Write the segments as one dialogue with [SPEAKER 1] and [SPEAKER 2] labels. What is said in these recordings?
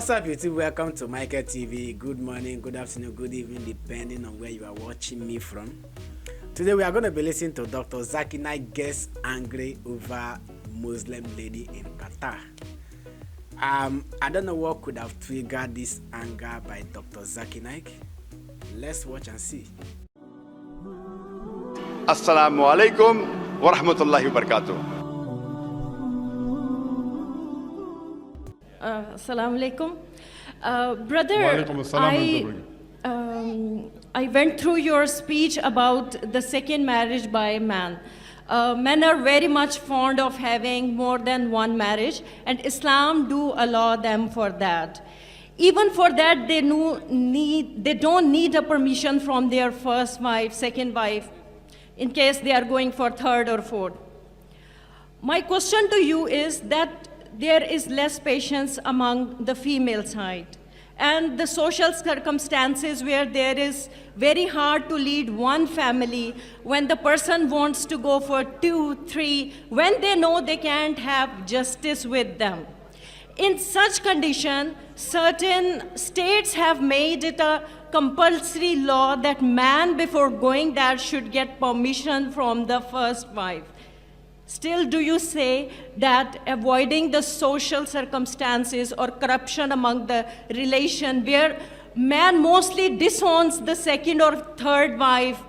[SPEAKER 1] What's up, YouTube? Welcome to Michael TV. Good morning, good afternoon, good evening, depending on where you are watching me from. Today we are going to be listening to Dr. Zakir Naik gets angry over Muslim lady in Qatar. I don't know what could have triggered this anger by Dr. Zakir Naik. Let's watch and see.
[SPEAKER 2] Assalamu alaikum wa rahmatullahi wa barakatuh.
[SPEAKER 3] Assalamu alaikum. Brother, I went through your speech about the second marriage by man. Men are very much fond of having more than one marriage, and Islam do allow them for that. Even for that, they don't need a permission from their first wife, second wife, in case they are going for third or fourth. My question to you is that there is less patience among the female side, and the social circumstances where there is very hard to lead one family when the person wants to go for 2, 3, when they know they can't have justice with them. In such condition, certain states have made it a compulsory law that man before going there should get permission from the first wife. Still, do you say that avoiding the social circumstances or corruption among the relation where man mostly disowns the second or third wife,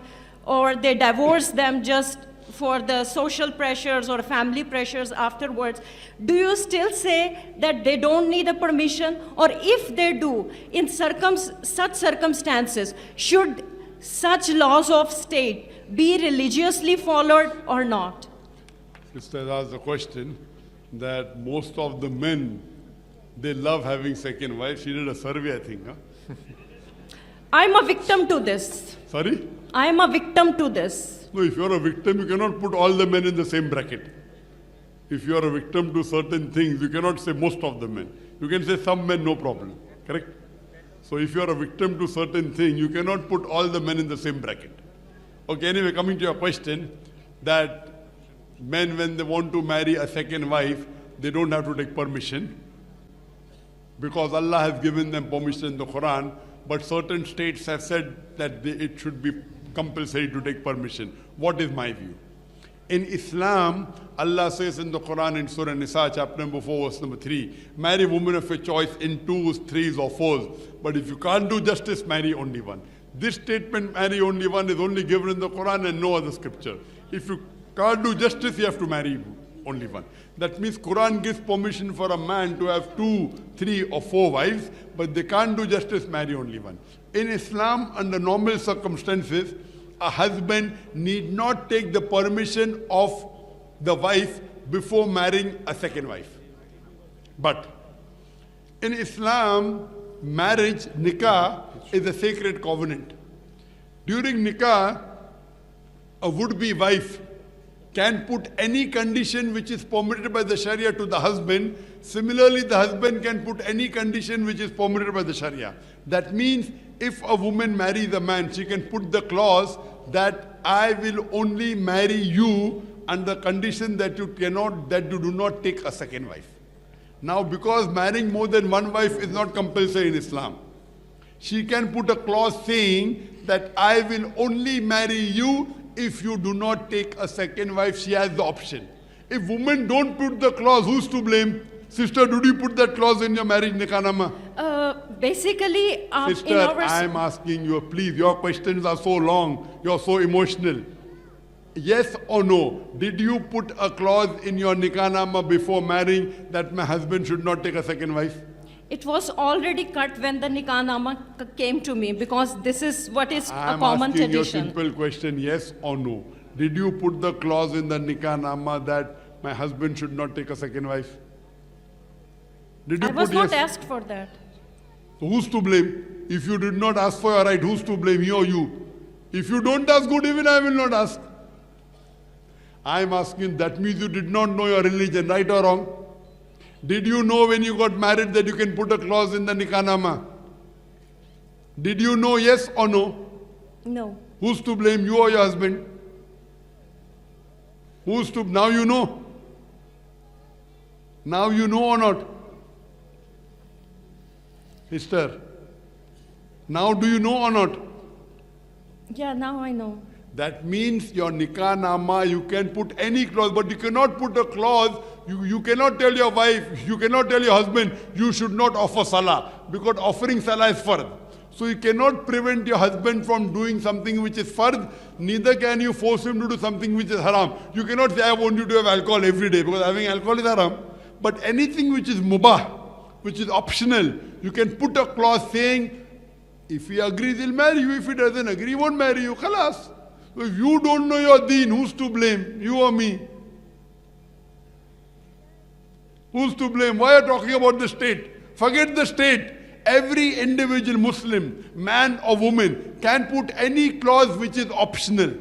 [SPEAKER 3] or they divorce them just for the social pressures or family pressures afterwards, do you still say that they don't need a permission? Or if they do, in such circumstances, should such laws of state be religiously followed or not?
[SPEAKER 4] Sister asked the question that most of the men, they love having second wife. She did a survey, I think. Huh?
[SPEAKER 3] I'm a victim to this.
[SPEAKER 4] Sorry?
[SPEAKER 3] I'm a victim to this.
[SPEAKER 4] No, if you're a victim, you cannot put all the men in the same bracket. If you are a victim to certain things, you cannot say most of the men. You can say some men, no problem. Correct? So if you are a victim to certain things, you cannot put all the men in the same bracket. Okay, anyway, coming to your question, that men, when they want to marry a second wife, they don't have to take permission because Allah has given them permission in the Quran, but certain states have said that it should be compulsory to take permission. What is my view? In Islam, Allah says in the Quran in Surah Nisa, chapter number 4, verse number 3, marry women of your choice in 2s, 3s or 4s. But if you can't do justice, marry only one. This statement, marry only one, is only given in the Quran and no other scripture. If you can't do justice, you have to marry only one. That means Quran gives permission for a man to have 2, 3 or 4 wives, but they can't do justice, marry only one. In Islam, under normal circumstances, a husband need not take the permission of the wife before marrying a second wife. But in Islam, marriage, nikah, is a sacred covenant. During nikah, a would-be wife can put any condition which is permitted by the Sharia to the husband. Similarly, the husband can put any condition which is permitted by the Sharia. That means if a woman marries a man, she can put the clause that I will only marry you under condition that you do not take a second wife. Now, because marrying more than one wife is not compulsory in Islam, she can put a clause saying that I will only marry you if you do not take a second wife. She has the option. If women don't put the clause, who's to blame? Sister, did you put that clause in your marriage nikahnaama?
[SPEAKER 3] Basically,
[SPEAKER 4] Sister, I am asking you, please, your questions are so long, you're so emotional. Yes or no, did you put a clause in your nikahnaama before marrying that my husband should not take a second wife?
[SPEAKER 3] it was already cut when the nikahnaama came to me, because this is what is a common tradition.
[SPEAKER 4] I'm asking you a simple question, yes or no. Did you put the clause in the nikahnaama that my husband should not take a second wife? Did you
[SPEAKER 3] I was
[SPEAKER 4] put
[SPEAKER 3] not
[SPEAKER 4] yes?
[SPEAKER 3] asked for that.
[SPEAKER 4] So who's to blame? If you did not ask for your right, who's to blame, he or you? If you don't ask, good, even I will not ask. I'm asking, that means you did not know your religion, right or wrong? Did you know when you got married that you can put a clause in the nikahnaama? Did you know, yes or no?
[SPEAKER 3] No.
[SPEAKER 4] Who's to blame, you or your husband? Who's to, now you know? Now you know or not? Sister, now do you know or not?
[SPEAKER 3] Yeah, now I know.
[SPEAKER 4] That means your nikah nama, you can put any clause, but you cannot put a clause, you cannot tell your wife, you cannot tell your husband, you should not offer salah, because offering salah is fard. So you cannot prevent your husband from doing something which is fard, neither can you force him to do something which is haram. You cannot say, I want you to have alcohol every day, because having alcohol is haram. But anything which is mubah, which is optional, you can put a clause saying, if he agrees, he'll marry you. If he doesn't agree, he won't marry you. Khalas. So if you don't know your deen, who's to blame? You or me? Who's to blame? Why are you talking about the state? Forget the state. Every individual Muslim, man or woman, can put any clause which is optional.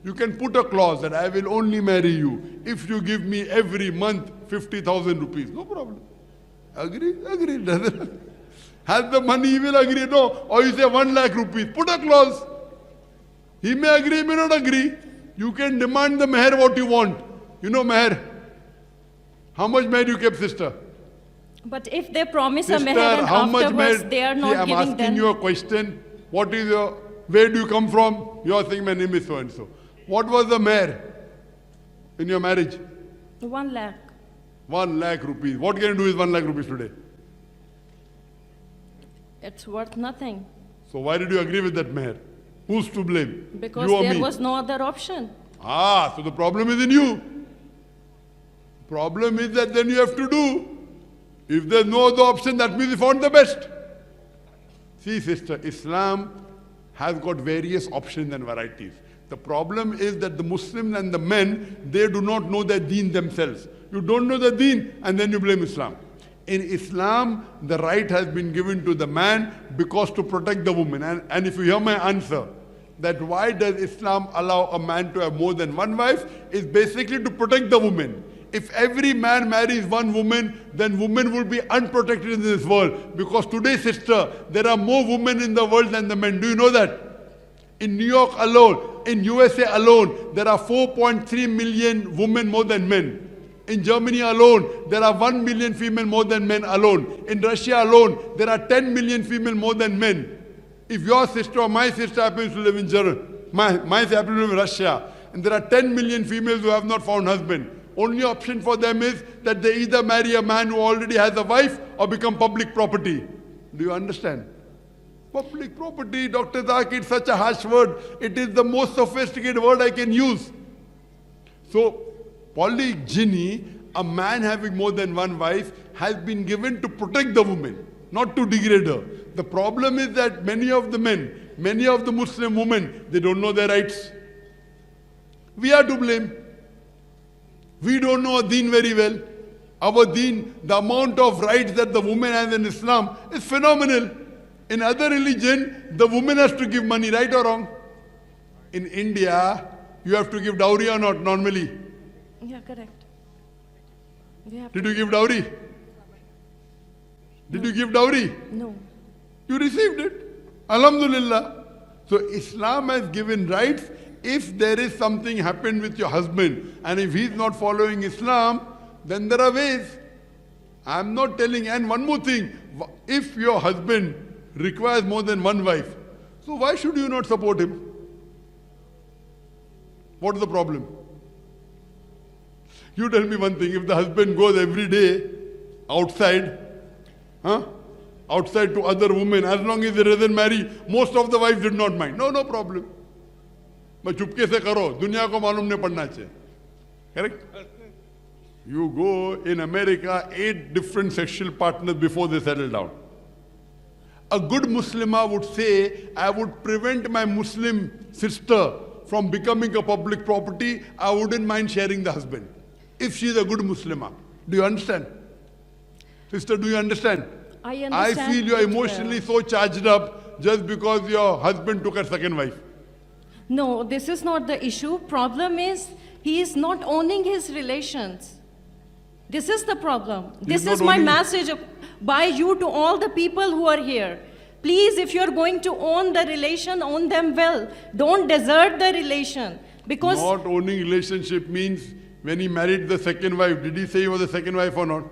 [SPEAKER 4] You can put a clause that I will only marry you if you give me every month 50,000 rupees. No problem. Agree? Agree. Has the money, he will agree. No. Or you say 1 lakh rupees. Put a clause. He may agree, he may not agree. You can demand the meher what you want. You know meher. How much meher you kept, sister?
[SPEAKER 3] But if they promise
[SPEAKER 4] Sister,
[SPEAKER 3] a meher and
[SPEAKER 4] how much
[SPEAKER 3] afterwards
[SPEAKER 4] meher?
[SPEAKER 3] they are
[SPEAKER 4] See,
[SPEAKER 3] not
[SPEAKER 4] I'm
[SPEAKER 3] giving,
[SPEAKER 4] asking
[SPEAKER 3] then...
[SPEAKER 4] you a question. What is your, where do you come from? You are saying my name is so and so. What was the meher in your marriage?
[SPEAKER 3] 1 lakh.
[SPEAKER 4] 1 lakh rupees. What can you do with 1 lakh rupees today?
[SPEAKER 3] It's worth nothing.
[SPEAKER 4] So why did you agree with that meher? Who's to blame?
[SPEAKER 3] Because
[SPEAKER 4] you or
[SPEAKER 3] there
[SPEAKER 4] me?
[SPEAKER 3] was no other option.
[SPEAKER 4] Ah, so the problem is in you. Problem is that then you have to do. If there's no other option, that means you found the best. See, sister, Islam has got various options and varieties. The problem is that the Muslims and the men, they do not know their deen themselves. You don't know the deen and then you blame Islam. In Islam, the right has been given to the man because to protect the woman. And if you hear my answer, that why does Islam allow a man to have more than one wife, is basically to protect the woman. If every man marries one woman, then women will be unprotected in this world. Because today, sister, there are more women in the world than the men. Do you know that? In New York alone, in USA alone, there are 4.3 million women more than men. In Germany alone, there are 1 million female more than men alone. In Russia alone, there are 10 million female more than men. If your sister or my sister happens to live in Germany, my sister happens to live in Russia, and there are 10 million females who have not found husband, only option for them is that they either marry a man who already has a wife or become public property. Do you understand? Public property, Dr. Zakir, such a harsh word. It is the most sophisticated word I can use. So, polygyny, a man having more than one wife, has been given to protect the woman, not to degrade her. The problem is that many of the men, many of the Muslim women, they don't know their rights. We are to blame. We don't know our deen very well. Our deen, the amount of rights that the woman has in Islam is phenomenal. In other religion, the woman has to give money, right or wrong? In India, you have to give dowry or not normally?
[SPEAKER 3] Yeah, correct.
[SPEAKER 4] Did you give dowry? Did you give dowry?
[SPEAKER 3] No.
[SPEAKER 4] You received it. Alhamdulillah. So Islam has given rights. If there is something happened with your husband and if he's not following Islam, then there are ways. I'm not telling. And one more thing, if your husband requires more than one wife, so why should you not support him? What is the problem? You tell me one thing, if the husband goes every day outside, outside to other women, as long as he doesn't marry, most of the wives did not mind. No problem. मैं चुपके से करो, दुनिया को मालूम नहीं पड़ना चाहिए. Correct? You go in America, 8 different sexual partners before they settle down. A good Muslimah would say, I would prevent my Muslim sister from becoming a public property. I wouldn't mind sharing the husband. If she is a good Muslimah. Do you understand? Sister, do you understand?
[SPEAKER 3] I understand.
[SPEAKER 4] I feel you are emotionally so charged up just because your husband took a second wife.
[SPEAKER 3] No, this is not the issue. Problem is, he is not owning his relations. This is the problem. This is my message by you to all the people who are here. Please, if you're going to own the relation, own them well. Don't desert the relation. Because
[SPEAKER 4] not owning relationship means when he married the second wife, did he say he was the second wife or not?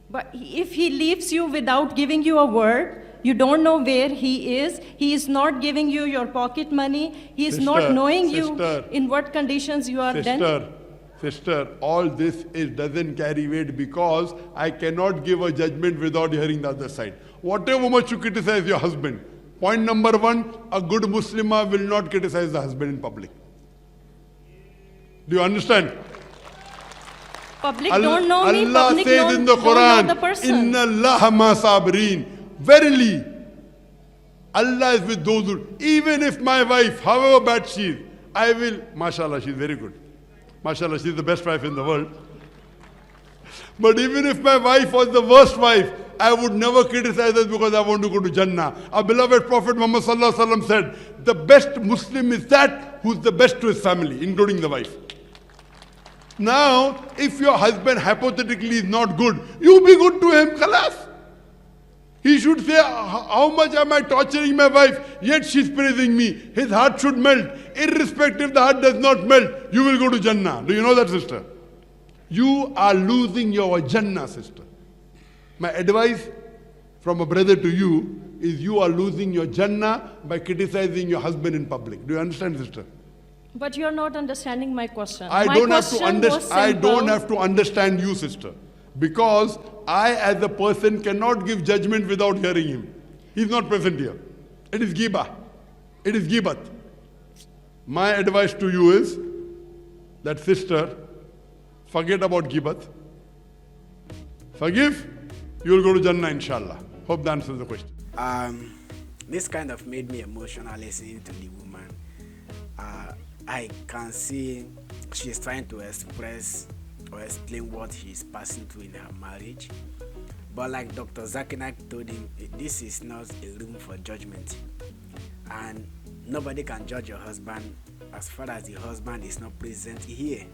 [SPEAKER 3] But if he leaves you without giving you a word, you don't know where he is not giving you your pocket money, he is not knowing you in what conditions you are then.
[SPEAKER 4] Sister, all this doesn't carry weight because I cannot give a judgment without hearing the other side. Whatever much you criticize your husband, point number one, a good Muslimah will not criticize the husband in public. Do you understand?
[SPEAKER 3] Public don't know me,
[SPEAKER 4] Allah
[SPEAKER 3] public
[SPEAKER 4] says in the
[SPEAKER 3] don't know the
[SPEAKER 4] Quran,
[SPEAKER 3] person.
[SPEAKER 4] Inna Allah ma sabirin. Verily, Allah is with those who, even if my wife, however bad she is, I will, mashallah, she's very good. Mashallah, she's the best wife in the world. But even if my wife was the worst wife, I would never criticize her because I want to go to Jannah. Our beloved Prophet Muhammad sallallahu alaihi wasallam said, the best Muslim is that who's the best to his family, including the wife. Now, if your husband hypothetically is not good, you be good to him, khalas. He should say, how much am I torturing my wife, yet she's praising me. His heart should melt. Irrespective the heart does not melt, you will go to Jannah. Do you know that, sister? You are losing your Jannah, sister. My advice from a brother to you is you are losing your Jannah by criticizing your husband in public. Do you understand, sister?
[SPEAKER 3] But you're not understanding my question.
[SPEAKER 4] I don't have to understand you, sister. Because I, as a person, cannot give judgment without hearing him. He's not present here. It is ghibah. It is ghibat. My advice to you is that, sister, forget about ghibat. Forgive, you will go to Jannah, inshallah. Hope that answers the question.
[SPEAKER 1] This kind of made me emotional listening to the woman. I can see she's trying to express or explain what she's passing through in her marriage. But like Dr. Zakir Naik told him, this is not a room for judgment. And nobody can judge your husband as far as the husband is not present here.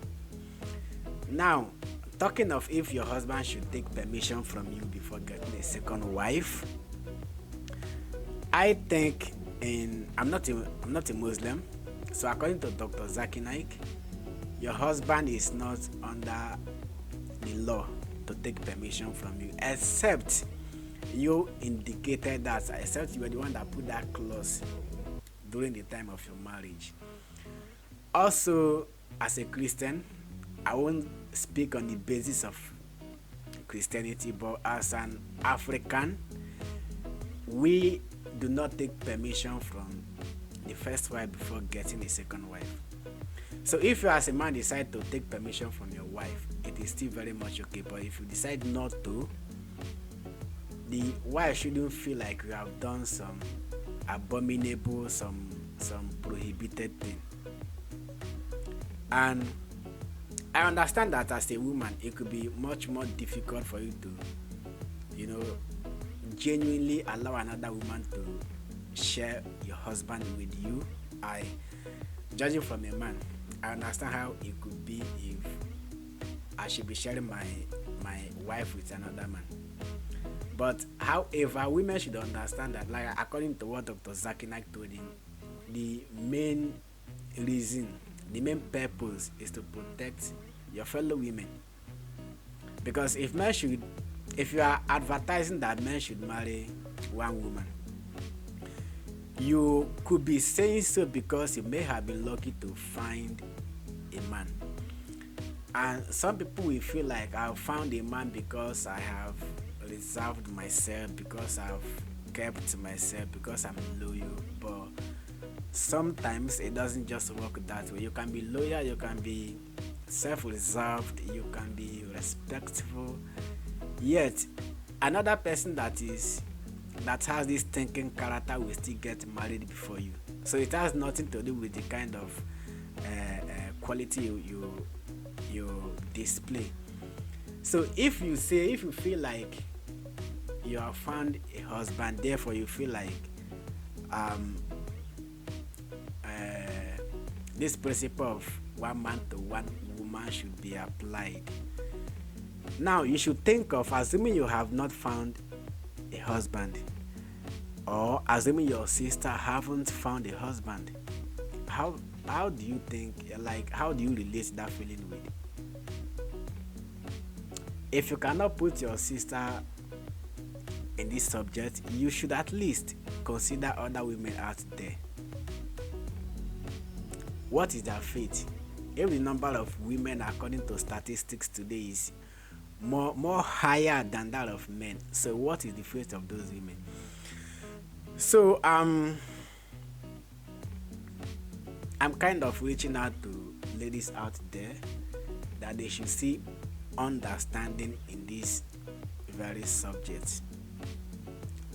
[SPEAKER 1] Now, talking of if your husband should take permission from you before getting a second wife, I think I'm not a Muslim, so according to Dr. Zakir Naik, your husband is not under the law to take permission from you, except you indicated that, except you were the one that put that clause during the time of your marriage. Also, as a Christian, I won't speak on the basis of Christianity, but as an African, we do not take permission from the first wife before getting a second wife. So if you as a man decide to take permission from your wife, it is still very much okay. But if you decide not to, the wife shouldn't feel like you have done some abominable, some prohibited thing. And I understand that as a woman, it could be much more difficult for you to, genuinely allow another woman to share your husband with you. Judging from a man, I understand how it could be if I should be sharing my wife with another man. But however, women should understand that, like according to what Dr. Zakir Naik told him, the main reason, the main purpose is to protect your fellow women. Because if you are advertising that men should marry one woman, you could be saying so because you may have been lucky to find a man. And some people will feel like I've found a man because I have reserved myself, because I've kept myself, because I'm loyal. But sometimes it doesn't just work that way. You can be loyal, you can be self-reserved, you can be respectful, yet another person that has this thinking character will still get married before you. So it has nothing to do with the kind of quality you display. So if you feel like you have found a husband, therefore you feel like this principle of one man to one woman should be applied. Now you should think of, assuming you have not found a husband, or assuming your sister haven't found a husband, how do you think, like how do you relate that feeling with? if you cannot put your sister in this subject, you should at least consider other women out there. What is their fate? If the number of women according to statistics today is more higher than that of men, so what is the fate of those women? So I'm kind of reaching out to ladies out there that they should see understanding in this very subject,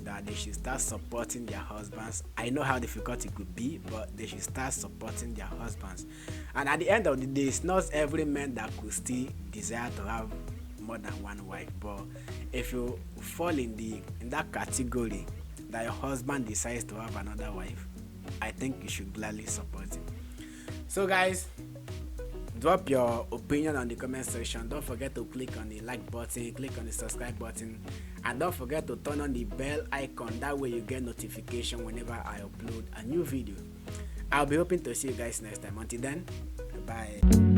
[SPEAKER 1] that they should start supporting their husbands. I know how difficult it could be, but they should start supporting their husbands. And at the end of the day, it's not every man that could still desire to have more than one wife, but if you fall in that category that your husband decides to have another wife, I think you should gladly support him. So guys, drop your opinion on the comment section. Don't forget to click on the like button, click on the subscribe button, and don't forget to turn on the bell icon. That way you get notification whenever I upload a new video. I'll be hoping to see you guys next time. Until then, bye.